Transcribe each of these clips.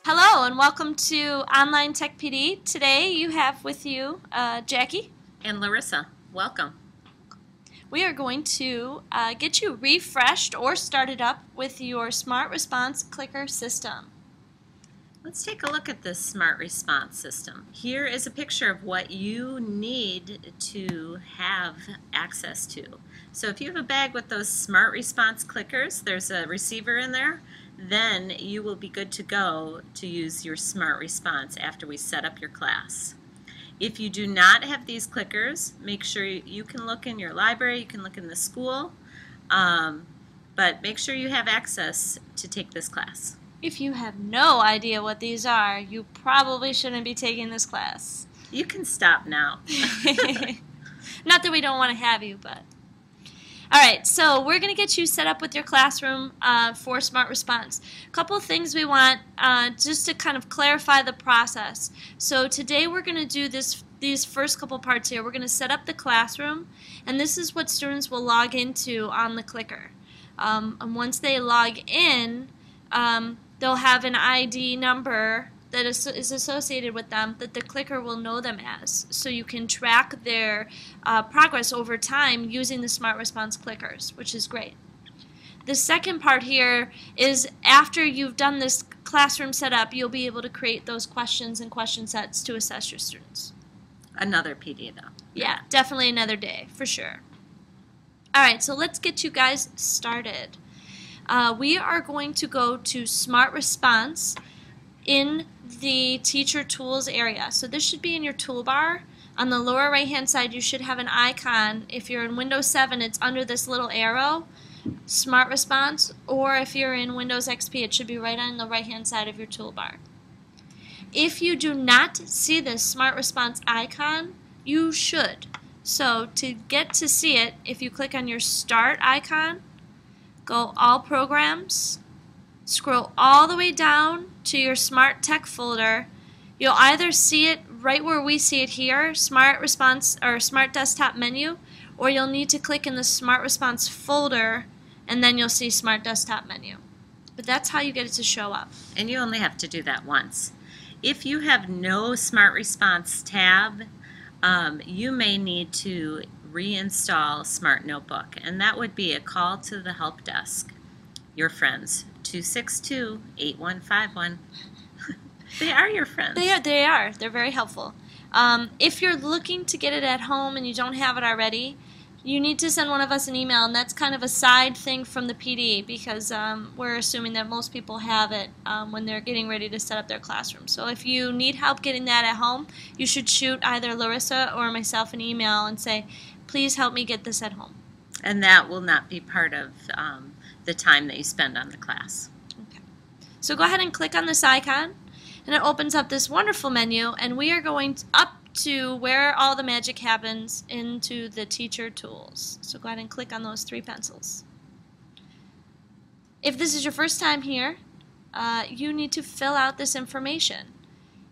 Hello and welcome to Online Tech PD. Today you have with you Jackie. And Larissa, welcome. We are going to get you refreshed or started up with your Smart Response Clicker system. Let's take a look at this Smart Response system. Here is a picture of what you need to have access to. So if you have a bag with those Smart Response clickers, there's a receiver in there, then you will be good to go to use your Smart Response after we set up your class. If you do not have these clickers, make sure you can look in your library, you can look in the school, but make sure you have access to take this class. If you have no idea what these are, you probably shouldn't be taking this class. You can stop now. Not that we don't want to have you, but... Alright, so we're going to get you set up with your classroom for Smart Response. A couple of things we want just to kind of clarify the process. So today we're going to do these first couple parts here. We're going to set up the classroom, and this is what students will log into on the clicker. And once they log in, they'll have an ID number that is associated with them that the clicker will know them as. So you can track their progress over time using the Smart Response clickers, which is great. The second part here is after you've done this classroom setup, you'll be able to create those questions and question sets to assess your students. Another PD though. Yeah, definitely another day, for sure. Alright, so let's get you guys started. We are going to go to Smart Response in the Teacher Tools area. So this should be in your toolbar. On the lower right hand side you should have an icon. If you're in Windows 7 it's under this little arrow, Smart Response, or if you're in Windows XP it should be right on the right hand side of your toolbar. If you do not see this Smart Response icon, you should. So to get to see it, if you click on your Start icon, go All Programs, scroll all the way down to your Smart Tech folder. You'll either see it right where we see it here, Smart Response or Smart Desktop menu, or you'll need to click in the Smart Response folder and then you'll see Smart Desktop menu. But that's how you get it to show up. And you only have to do that once. If you have no Smart Response tab, you may need to reinstall Smart Notebook, and that would be a call to the help desk. Your friends, 262-8151. They are your friends. They are. They're very helpful. If you're looking to get it at home and you don't have it already, you need to send one of us an email, and that's kind of a side thing from the PD because we're assuming that most people have it when they're getting ready to set up their classroom. So if you need help getting that at home, you should shoot either Larissa or myself an email and say, please help me get this at home. And that will not be part of the time that you spend on the class. Okay. So go ahead and click on this icon, and it opens up this wonderful menu, and we are going up to where all the magic happens into the Teacher Tools. So go ahead and click on those three pencils. If this is your first time here, you need to fill out this information.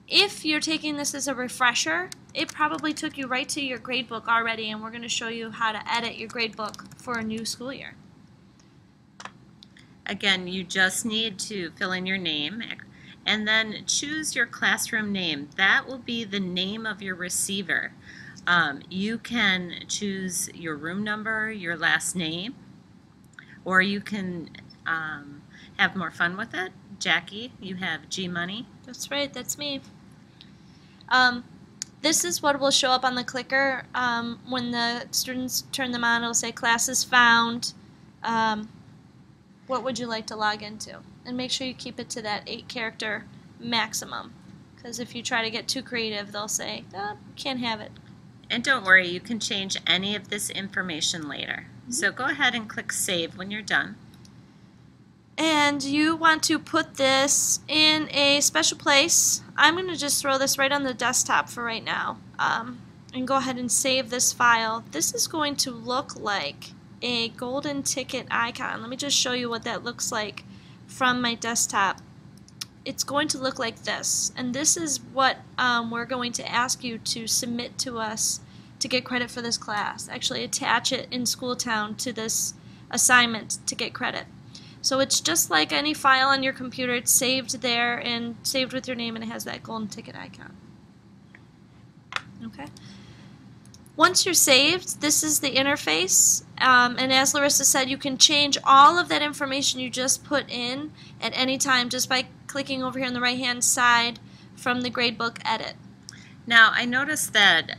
If you're taking this as a refresher, it probably took you right to your gradebook already, and we're going to show you how to edit your gradebook for a new school year. Again, you just need to fill in your name and then choose your classroom name. That will be the name of your receiver. You can choose your room number, your last name, or you can have more fun with it. Jackie, you have G Money. That's right, that's me. This is what will show up on the clicker when the students turn them on. It'll say classes found. What would you like to log into? And make sure you keep it to that 8-character maximum, because if you try to get too creative they'll say, oh, can't have it. And don't worry, you can change any of this information later. So go ahead and click Save when you're done. And you want to put this in a special place. I'm going to just throw this right on the desktop for right now, and go ahead and save this file. This is going to look like a golden ticket icon. Let me just show you what that looks like from my desktop. It's going to look like this, and this is what we're going to ask you to submit to us to get credit for this class. Actually attach it in Schooltown to this assignment to get credit. So it's just like any file on your computer. It's saved there and saved with your name, and it has that golden ticket icon. Okay. Once you're saved, this is the interface, and as Larissa said, you can change all of that information you just put in at any time just by clicking over here on the right hand side from the gradebook edit. Now I noticed that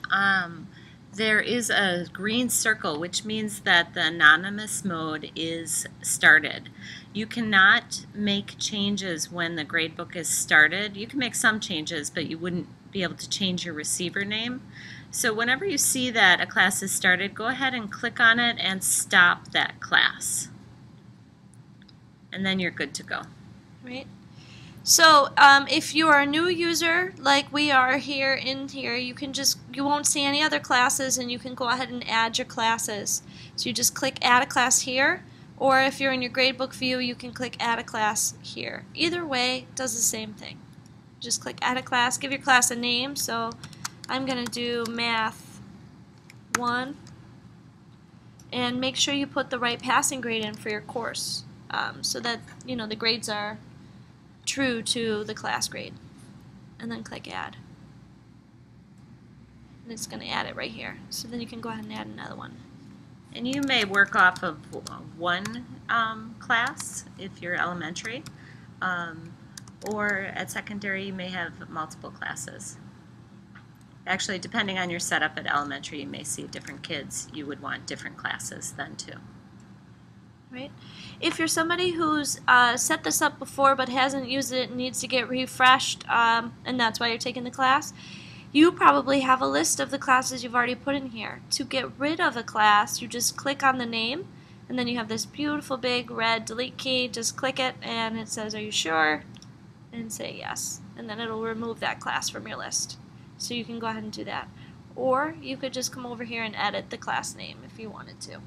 there is a green circle, which means that the anonymous mode is started. You cannot make changes when the gradebook is started. You can make some changes, but you wouldn't be able to change your receiver name. So whenever you see that a class is started, go ahead and click on it and stop that class. And then you're good to go. Right. So if you are a new user like we are here in here, you won't see any other classes, and you can go ahead and add your classes. So you just click add a class here, or if you're in your gradebook view, you can click add a class here. Either way does the same thing. Just click add a class, give your class a name. So I'm going to do Math 1, and make sure you put the right passing grade in for your course, so that the grades are true to the class grade. And then click add, and it's going to add it right here. So then you can go ahead and add another one. And you may work off of one class if you're elementary, or at secondary you may have multiple classes. Actually, depending on your setup at elementary, you may see different kids. You would want different classes then too. Right. If you're somebody who's set this up before but hasn't used it and needs to get refreshed, and that's why you're taking the class, you probably have a list of the classes you've already put in here. To get rid of a class, you just click on the name, and then you have this beautiful big red delete key. Just click it, and it says, "Are you sure?" and say yes. And then it'll remove that class from your list. So you can go ahead and do that. Or you could just come over here and edit the class name if you wanted to.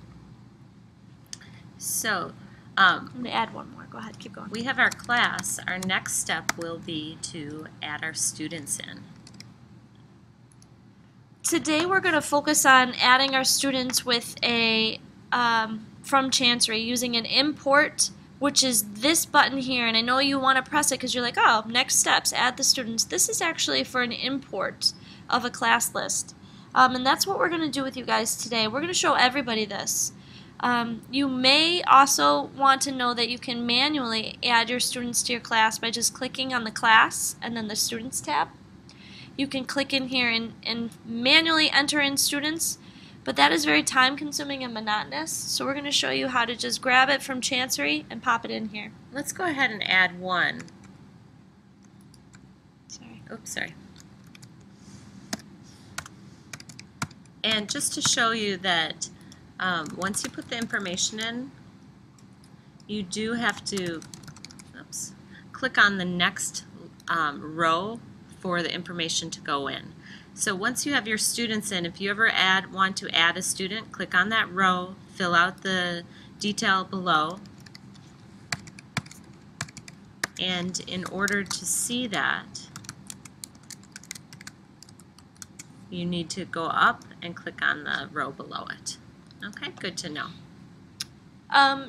So I'm going to add one more. Go ahead, keep going. we have our class. Our next step will be to add our students in. Today we're going to focus on adding our students with a from Chancery using an import, which is this button here. And I know you want to press it because you're like, oh, next steps, add the students. This is actually for an import of a class list. And that's what we're going to do with you guys today. We're going to show everybody this. You may also want to know that you can manually add your students to your class by just clicking on the class and then the students tab. You can click in here and manually enter in students, but that is very time consuming and monotonous, so we're going to show you how to just grab it from Chancery and pop it in here. Let's go ahead and add one. Sorry. Oops, sorry. And just to show you that once you put the information in, you do have to click on the next row for the information to go in. So once you have your students in, if you ever want to add a student, click on that row, fill out the detail below, and in order to see that, you need to go up and click on the row below it. Okay, good to know.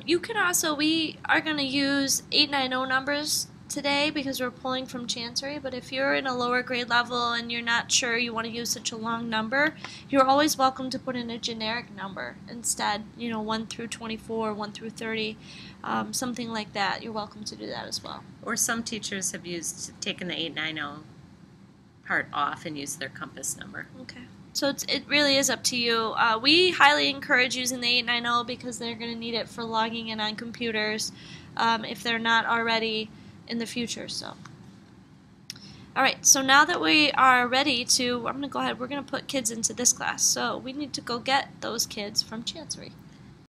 You can also, we are going to use 890 numbers today because we're pulling from Chancery, but if you're in a lower grade level and you're not sure you want to use such a long number, you're always welcome to put in a generic number instead, 1 through 24, 1 through 30, something like that. You're welcome to do that as well. Or some teachers have taken the 890 part off and used their compass number. Okay. So it really is up to you. We highly encourage using the 890 because they're going to need it for logging in on computers if they're not already in the future. So, all right, so now that we are ready to, I'm going to go ahead, we're going to put kids into this class. So we need to go get those kids from Chancery.